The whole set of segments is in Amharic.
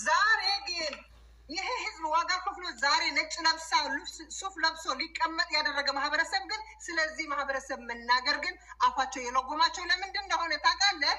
ዛሬ ግን ይሄ ህዝብ ዋጋ ከፍሎ ዛሬ ነጭ ለብሳ ሱፍ ለብሶ ሊቀመጥ ያደረገ ማህበረሰብ ግን ስለዚህ ማህበረሰብ መናገር ግን አፋቸው የለጎማቸው ለምንድን እንደሆነ ታውቃለህ?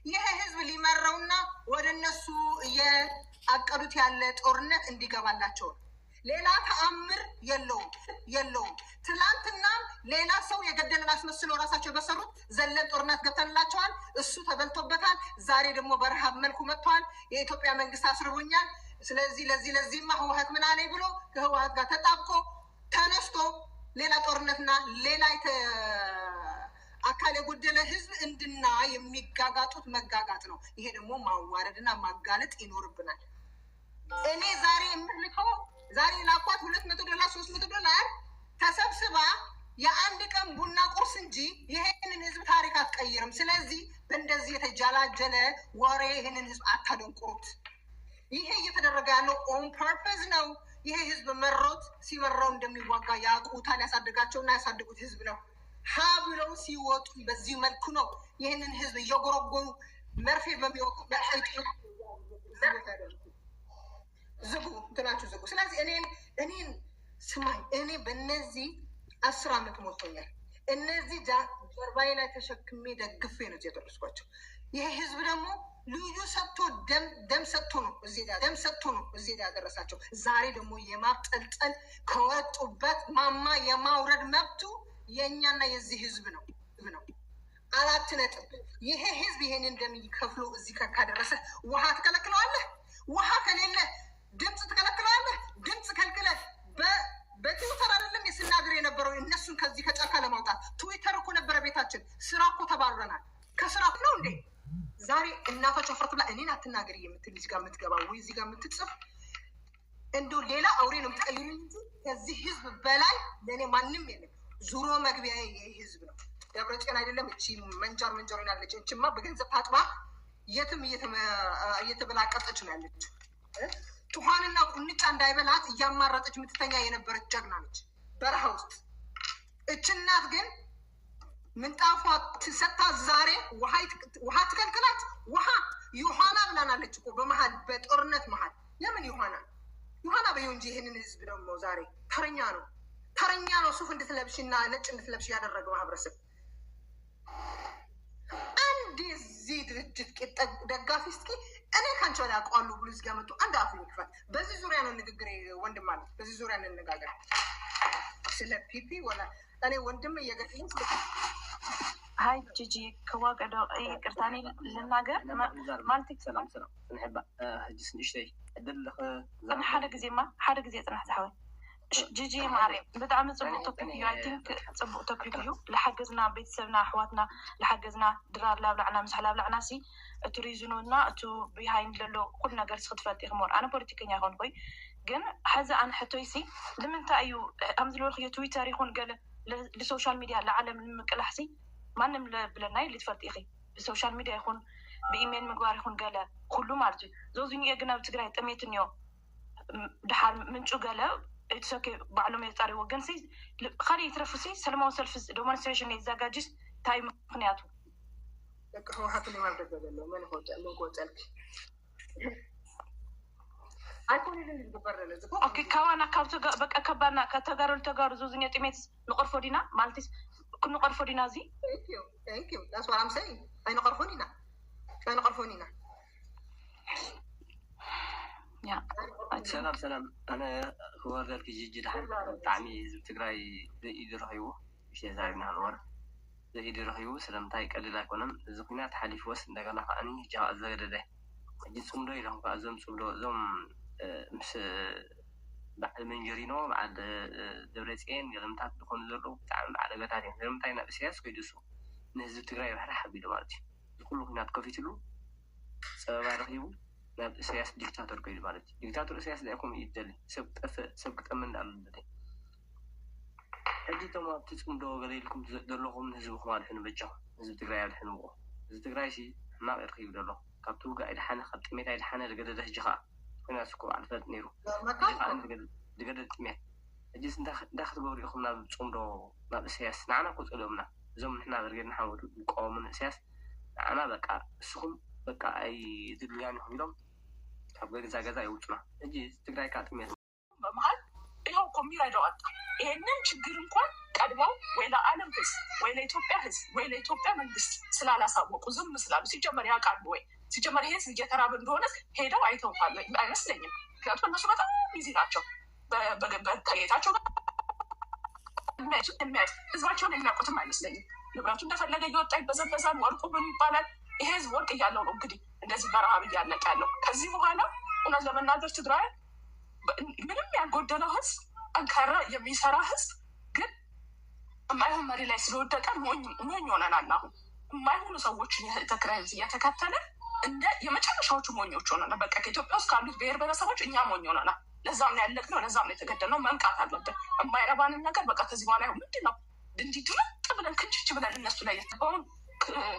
ይሄ ህዝብ ሊመራውና ወደ እነሱ እያቀዱት ያለ ጦርነት እንዲገባላቸው ነው። ሌላ ተአምር የለውም። ትላንትና ሌላ ሰው የገደለን አስመስለው ራሳቸው በሰሩት ዘለን ጦርነት ገብተንላቸዋል። እሱ ተበልቶበታል። ዛሬ ደግሞ በረሃብ መልኩ መጥተዋል። የኢትዮጵያ መንግስት አስርቦኛል። ስለዚህ ለዚህማ ህወሓት ምን አለኝ ብሎ ከህወሓት ጋር ተጣብቆ ተነስቶ ሌላ ጦርነትና ሌላ አካል የጎደለ ህዝብ እንድና የሚጋጋጡት መጋጋጥ ነው። ይሄ ደግሞ ማዋረድና ማጋለጥ ይኖርብናል። እኔ ዛሬ የምልከው ዛሬ ላኳት $200 $300 ተሰብስባ የአንድ ቀን ቡና ቁርስ እንጂ ይሄንን ህዝብ ታሪክ አትቀይርም። ስለዚህ በእንደዚህ የተጃላጀለ ወሬ ይሄንን ህዝብ አታደንቁሩት። ይሄ እየተደረገ ያለው ኦን ፐርፐዝ ነው። ይሄ ህዝብ መሮት ሲመራው እንደሚዋጋ ያውቁታል። ያሳድጋቸውና ያሳድጉት ህዝብ ነው። ሀ ብለው ሲወጡ በዚህ መልኩ ነው ይህንን ህዝብ እየጎረጎሩ መርፌ በሚወቁ ዝጉ እንትናችሁ ዝጉ። ስለዚህ እኔን ስማኝ፣ እኔ በእነዚህ 10 ዓመት ሞልቶኛል። እነዚህ ጀርባዬ ላይ ተሸክሜ ደግፌ ነው የደረስኳቸው። ይሄ ህዝብ ደግሞ ልዩ ሰጥቶ ደም ሰጥቶ ነው እዚህ ያደረሳቸው። ዛሬ ደግሞ የማብጠልጠል ከወጡበት ማማ የማውረድ መብቱ የእኛና የዚህ ህዝብ ነው። 4 ነጥብ። ይሄ ህዝብ ይሄን እንደሚከፍሉ እዚህ ካደረሰ ውሃ ትከለክለዋለህ? ውሃ ከሌለ ድምፅ ትከለክለዋለህ? ድምፅ ከልክለህ በትዊተር አይደለም የስናገር የነበረው እነሱን ከዚህ ከጫካ ለማውጣት ትዊተር እኮ ነበረ ቤታችን። ስራ እኮ ተባረናል። ከስራ ነው እንዴ ዛሬ እናቶች አፈርት ብላ እኔን አትናገር የምትል እዚህ ጋር የምትገባ ወይ እዚህ ጋር የምትጽፍ እንዶ ሌላ አውሬ ነው የምትቀይሩ እንጂ ከዚህ ህዝብ በላይ ለእኔ ማንም የለም። ዙሮ መግቢያ ይሄ ህዝብ ነው። ደብረጽዮን አይደለም እቺ መንጀር ያለች እቺማ በገንዘብ ታጥባ የትም እየተበላቀጠች ነው ያለች። ቱሃንና ቁንጫ እንዳይበላት እያማረጠች የምትተኛ የነበረች ጀግና ነች በረሃ ውስጥ። እችናት ግን ምንጣፏ ትሰጣ ዛሬ ውሃ ትከልክላት። ውሃ ዮሐና ብላናለች እኮ በመሀል በጦርነት መሀል። ለምን ዮሐና በይው እንጂ ይህንን ህዝብ ደግሞ ዛሬ ተረኛ ነው ሱፍ እንድትለብሽና ነጭ እንድትለብሽ ያደረገው ማህበረሰብ። አንድ የዚህ ድርጅት ደጋፊ እስኪ እኔ ካንቺ ላይ አውቀዋለሁ ብሎ እዚህ ጋር መጡ። አንድ አፍ ይክፈል። በዚህ ዙሪያ ነው ንግግር ወንድም ማለት በዚህ ዙሪያ እንነጋገር። ስለ ፒፒ ወላ እኔ ወንድም እየገጠኝ هاي جيجي كواقع قرطاني للناقر مالتك سلام نحب هجس نشتي ادلخ انا حدا زي تنح تحوي جيجي ماري بدعم صبو توبيكيو اي ثينك صبو توبيكيو لحجزنا بيتسبنا احواتنا لحجزنا درار لا بلعنا مسح لا بلعنا سي توريزونونا تو بيهايند للو كل ناقر سخطفات يخمر انا بوليتيكيا هون خوي جن حزا عن حتويسي لمن تايو امزلو الخيو تويتر يكون قال للسوشيال ميديا لعالم المكلحسي ማንም ብለና ልትፈልጥ ይኺ በሶሻል ሚዲያ ይኹን በኢሜል ምግባር ይኹን ገለ ሁሉ ማለት እዩ ዞዝኝ የግናብ ትግራይ ጥሜትን ዮ ድሓር ምንጩ ገለ እትሰከ ባዕሎም የጣሪ ወገን ሲ ኻሊ ይትረፍሲ ሰለማው ሰልፍ ዴሞንስትሬሽን ይዘጋጅስ ታይ ምክንያቱ ለከው ሀክሊ ማድረግ አይደለም ምን ቆጠልክ አይኮን ይልን ይገበረለ ኦኬ ካዋና ካብቶ በቃ ከባና ከተጋሩ ዞዝኝ ጥሜት ንቆርፎ ዲና ማልቲስ كنا قرفونينا زي thank you that's what I'm saying أنا قرفونينا يا سلام أنا هو ذلك جيد حال تعمي تقرأي يدير هيو مش يزعلنا هالور يدير هيو سلام تايك اللي لا كونم زقنات حليف وس نجانا أني جاء زغير ده جيت سمدو يلهم كأزم سمدو زم مس بعد منجرينو بعد دبرتين يلمتات دخون زرو تعمل على قتالين يلمتاين بسياس كيدسو نهزو تقرأي بحر حبيدو مالتي كله هنا تكفتلو سبب رهيبو ناب سياس ديكتاتور كيدو مالتي ديكتاتور سياس ده يكون يدلي سبت أمن أمن حجي تما بتسكم دو قليلكم دلوهم نهزو خمال حنو بجاو نهزو تقرأي الحنو بو نهزو تقرأي شي ما بيرخيب دلو كابتو قاعد حانا خط ميتا الحانا لقد ده جخا هنا سكو على فات نيرو دقدر تميت أجلس داخل قوري أخونا بتصومدو ما بسياس نعنا كنت ألومنا زوم نحنا غير نحاول نقاوم من السياس أنا بقى السخم بقى أي دليان هم ገዛ ይውጭና እንጂ ትግራይ ካጥሜት በመሀል ይኸው እኮ የሚረዳው አጣ። ይሄንን ችግር እንኳን ቀድመው ወይ ለዓለም ህዝብ ወይ ለኢትዮጵያ ህዝብ ወይ ለኢትዮጵያ መንግስት ስላላሳወቁ ዝም ስላሉ ሲጀመር ያውቃሉ ወይ? ሲጀመር ይሄ እየተራበ እንደሆነ ሄደው አይተውታል አይመስለኝም። ምክንያቱም እነሱ በጣም ቢዚ ናቸው። ከጌታቸው ህዝባቸውን የሚያውቁትም አይመስለኝም። ንብረቱ እንደፈለገ እየወጣ ይበዘበዛል። ወርቁ ምን ይባላል? ይሄ ህዝብ ወርቅ እያለው ነው እንግዲህ እንደዚህ በረሃብ እያለቀ ያለው። ከዚህ በኋላ እውነት ለመናገር ትግራይ ምንም ያልጎደለው ህዝብ፣ ጠንካራ የሚሰራ ህዝብ ግን የማይሆን መሪ ላይ ስለወደቀ ሞኝ ሆነናል። አሁን የማይሆኑ ሰዎችን የትግራይ ህዝብ እየተከተለ እንደ የመጨረሻዎቹ ሞኞች ሆነናል። በቃ ከኢትዮጵያ ውስጥ ካሉት ብሔር ብሔረሰቦች እኛ ሞኝ ሆነናል። ለዛም ነው ያለቅነው፣ ለዛም ነው የተገደልነው። መንቃት አለብን። የማይረባንን ነገር በቃ ከዚህ በኋላ ምንድን ነው እንዲህ ድረጥ ብለን ክንችች ብለን እነሱ ላይ የተባውን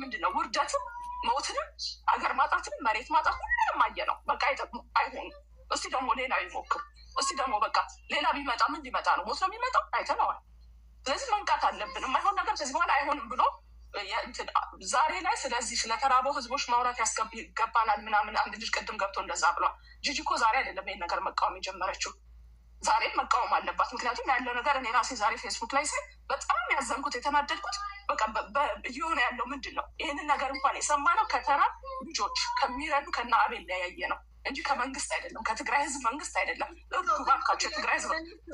ምንድን ነው ውርደትም፣ ሞትንም፣ አገር ማጣትንም፣ መሬት ማጣት ሁሉንም አየ ነው። በቃ አይጠቅሙ፣ አይሆኑ። እስቲ ደግሞ ሌላ ይሞክር። እስቲ ደግሞ በቃ ሌላ ቢመጣ ምን ሊመጣ ነው? ሞት ነው የሚመጣው። አይተነዋል። ስለዚህ መንቃት አለብን። የማይሆን ነገር ከዚህ በኋላ አይሆንም ብሎ ዛሬ ላይ ስለዚህ ስለተራበው ህዝቦች ማውራት ይገባናል ምናምን። አንድ ልጅ ቅድም ገብቶ እንደዛ ብሏል። ጂጂ እኮ ዛሬ አይደለም ይሄን ነገር መቃወም የጀመረችው፣ ዛሬም መቃወም አለባት። ምክንያቱም ያለው ነገር እኔ ራሴ ዛሬ ፌስቡክ ላይ ሳይ በጣም ያዘንኩት የተናደድኩት በቃ እየሆነ ያለው ምንድን ነው? ይህንን ነገር እንኳን የሰማነው ከተራ ልጆች ከሚረዱ ከነ አቤል ለያየ ነው እንጂ ከመንግስት አይደለም፣ ከትግራይ ህዝብ መንግስት አይደለም። ባካቸው የትግራይ ህዝብ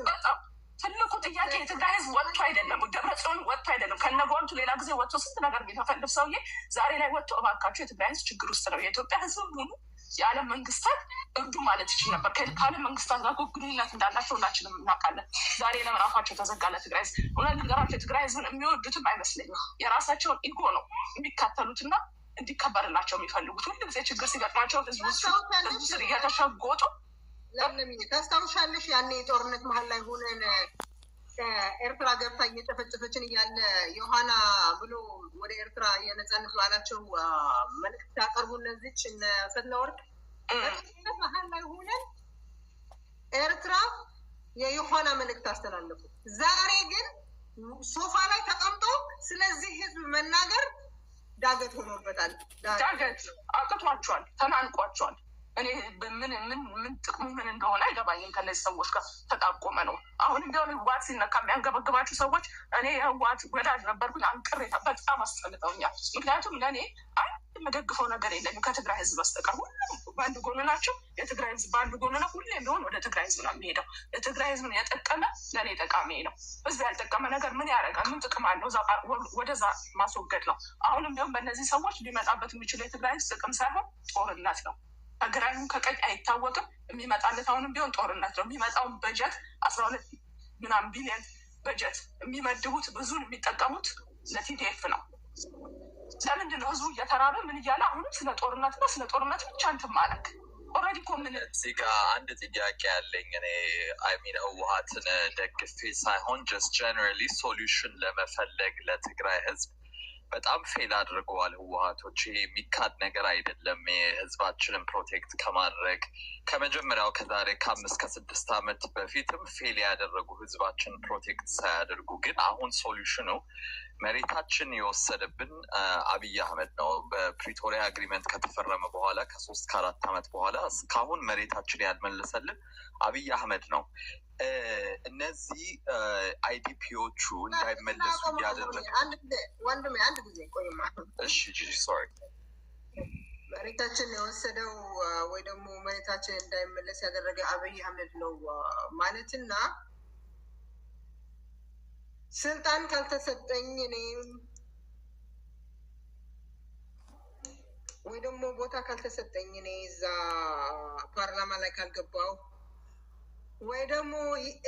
በጣም ትልቁ ጥያቄ የትግራይ ህዝብ ወጥቶ አይደለም፣ ደብረጽዮን ወጥቶ አይደለም። ከነጓንቱ ሌላ ጊዜ ወጥቶ ስንት ነገር የሚተፈልፍ ሰውዬ ዛሬ ላይ ወጥቶ እባካቸው የትግራይ ህዝብ ችግር ውስጥ ነው። የኢትዮጵያ ህዝብ ሙሉ የዓለም መንግስታት እርዱ ማለት ይችል ነበር። ከዓለም መንግስታት ጋር ግንኙነት እንዳላቸው ሁላችንም እናውቃለን። ዛሬ ለምን አፋቸው ተዘጋ? ለትግራይ ህዝብ እውነት ልንገራቸው፣ የትግራይ ህዝብን የሚወዱትም አይመስለኝም። የራሳቸውን ኢጎ ነው የሚካተሉትና እንዲከበርላቸው የሚፈልጉት። ሁሉ ጊዜ ችግር ሲገጥማቸው ህዝቡ ስር እየተሸጎጡ ታስታውሻለሽ? ያኔ የጦርነት መሀል ላይ ሆነን ኤርትራ ገብታ እየጨፈጨፈችን እያለ ዮሐና ብሎ ወደ ኤርትራ የነፃነት በዓላቸው መልዕክት ያቀርቡ እነዚች ፈትለወርቅ በጦርነት መሀል ላይ ሆነን ኤርትራ የዮሐና መልዕክት አስተላለፉ። ዛሬ ግን ሶፋ ላይ ተቀምጦ ስለዚህ ህዝብ መናገር ዳገት ሆኖበታል። ዳገት አቅቷቸዋል፣ ተናንቋቸዋል። እኔ ምን ጥቅሙ ምን እንደሆነ አይገባኝም። ከነዚህ ሰዎች ጋር ተጣቆመ ነው። አሁን እንዲሆን ህዋት ሲነካ የሚያንገበግባችሁ ሰዎች እኔ የህዋት ወዳጅ ነበርኩኝ። አንቅሬታ በጣም አስጠልተውኛል። ምክንያቱም ለእኔ አንድ የምደግፈው ነገር የለኝም ከትግራይ ህዝብ በስተቀር። ሁሉም በአንድ ጎን ናቸው። የትግራይ ህዝብ በአንድ ጎን ነው። ሁሌ ቢሆን ወደ ትግራይ ህዝብ ነው የሚሄደው። የትግራይ ህዝብን የጠቀመ ለእኔ ጠቃሚ ነው። ህዝብ ያልጠቀመ ነገር ምን ያደርጋል? ምን ጥቅም አለው? ወደዛ ማስወገድ ነው። አሁንም ቢሆን በእነዚህ ሰዎች ሊመጣበት የሚችለው የትግራይ ህዝብ ጥቅም ሳይሆን ጦርነት ነው። ከግራኙም ከቀኝ አይታወቅም። የሚመጣለት አሁንም ቢሆን ጦርነት ነው። የሚመጣውን በጀት 12 ምናምን ቢሊዮን በጀት የሚመድቡት ብዙን የሚጠቀሙት ለቲዲኤፍ ነው። ለምንድን ነው ህዝቡ እየተራበ ምን እያለ አሁንም ስለ ጦርነት ነው ስለ ጦርነት ብቻ እንትን ማለት? ኦልሬዲ እኮ ምን እዚህ ጋር አንድ ጥያቄ ያለኝ እኔ አይሚን ህወሀትን ደግፌ ሳይሆን ጀስት ጀነራሊ ሶሉሽን ለመፈለግ ለትግራይ ህዝብ በጣም ፌል አድርገዋል ህወሀቶች። ይሄ የሚካድ ነገር አይደለም። ህዝባችንን ፕሮቴክት ከማድረግ ከመጀመሪያው ከዛሬ 5 ከ6 ዓመት በፊትም ፌል ያደረጉ ህዝባችንን ፕሮቴክት ሳያደርጉ፣ ግን አሁን ሶሉሽኑ መሬታችን የወሰደብን አብይ አህመድ ነው። በፕሪቶሪያ አግሪመንት ከተፈረመ በኋላ ከ3 ከ4 ዓመት በኋላ እስካሁን መሬታችን ያልመለሰልን አብይ አህመድ ነው። እነዚህ አይዲፒዎቹ እንዳይመለሱ እያደረገ አንድ ጊዜ ቆይማ። እሺ ጂጂ ሶሪ። መሬታችን የወሰደው ወይ ደግሞ መሬታችን እንዳይመለስ ያደረገ አብይ አህመድ ነው ማለትና ስልጣን ካልተሰጠኝ እኔም ወይ ደግሞ ቦታ ካልተሰጠኝ እኔ እዛ ፓርላማ ላይ ካልገባው ወይ ደግሞ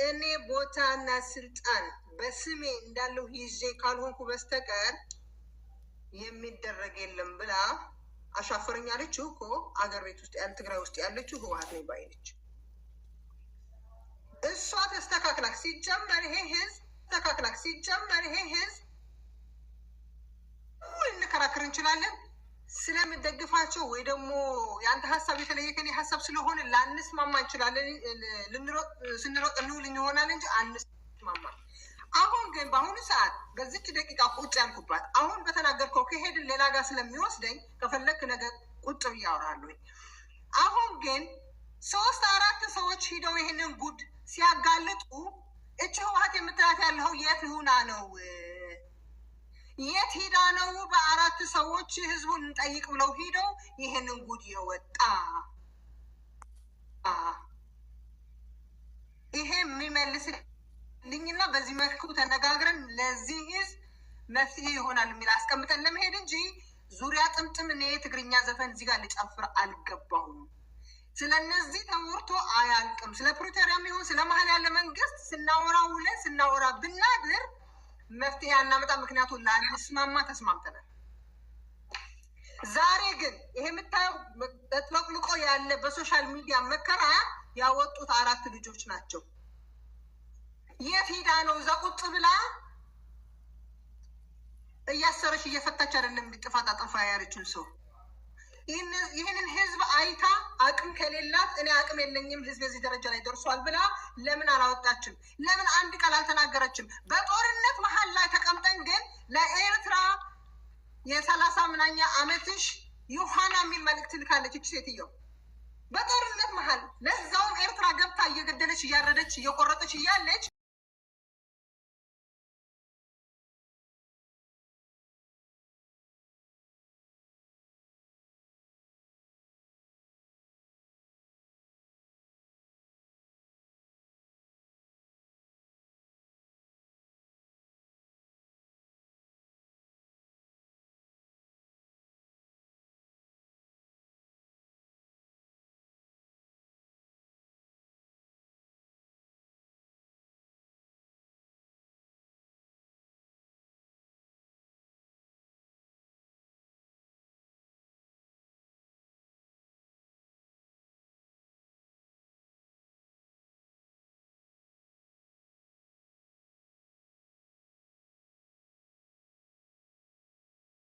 እኔ ቦታና ስልጣን በስሜ እንዳለው ይዤ ካልሆንኩ በስተቀር የሚደረግ የለም ብላ አሻፈረኝ አለችው እኮ። አገር ቤት ውስጥ ትግራይ ውስጥ ያለችው ህወሓት ነው ባይነች። እሷ ተስተካክላክ ሲጀመር ይሄ ህዝብ ተካክላክ ሲጀመር ይሄ ህዝብ ልንከራከር እንችላለን ስለምደግፋቸው ወይ ደግሞ የአንተ ሀሳብ የተለየ ከኔ ሀሳብ ስለሆነ ላንስማማ እንችላለን። ስንሮጥ እንውል ይሆናል እንጂ አንስማማ። አሁን ግን በአሁኑ ሰዓት በዚች ደቂቃ ቁጭ ያልኩባት አሁን በተናገርከው ከሄድን ሌላ ጋር ስለሚወስደኝ ከፈለክ ነገር ቁጭ ብዬ አወራለሁ። አሁን ግን 3-4 ሰዎች ሂደው ይህንን ጉድ ሲያጋልጡ እቺ ህወሓት የምትላት ያለው የት ሁና ነው? የት ሂዳ ነው? በ4 ሰዎች ህዝቡን እንጠይቅ ብለው ሂደው ይህንን ጉድ የወጣ ይሄ የሚመልስልኝና በዚህ መልኩ ተነጋግረን ለዚህ ህዝብ መፍትሄ ይሆናል የሚል አስቀምጠን ለመሄድ እንጂ ዙሪያ ጥምጥም እኔ ትግርኛ ዘፈን እዚህ ጋር ልጨፍር አልገባሁም። ስለነዚህ ተወርቶ አያልቅም። ስለ ፕሪቶሪያም ይሁን ስለ መሀል ያለ መንግስት ስናወራ ውለን ስናወራ ብናድር መፍትሄ አናመጣ። ምክንያቱም ላንስማማ ተስማምተናል። ዛሬ ግን ይሄ የምታየው ተጥለቅልቆ ያለ በሶሻል ሚዲያ መከራ ያወጡት 4 ልጆች ናቸው። የት ሄዳ ነው? እዛ ቁጭ ብላ እያሰረች እየፈታች አይደለም ጥፋት አጠፋ ያለችን ሰው ይህንን ህዝብ አይታ አቅም ከሌላት እኔ አቅም የለኝም ህዝብ የዚህ ደረጃ ላይ ደርሷል ብላ ለምን አላወጣችም? ለምን አንድ ቃል አልተናገረችም? በጦርነት መሀል ላይ ተቀምጠን ግን ለኤርትራ የ30 ምናኛ አመትሽ ዮሐና የሚል መልእክት ልካለች። እች ሴትዮ በጦርነት መሀል ለዛውም ኤርትራ ገብታ እየገደለች እያረደች እየቆረጠች እያለች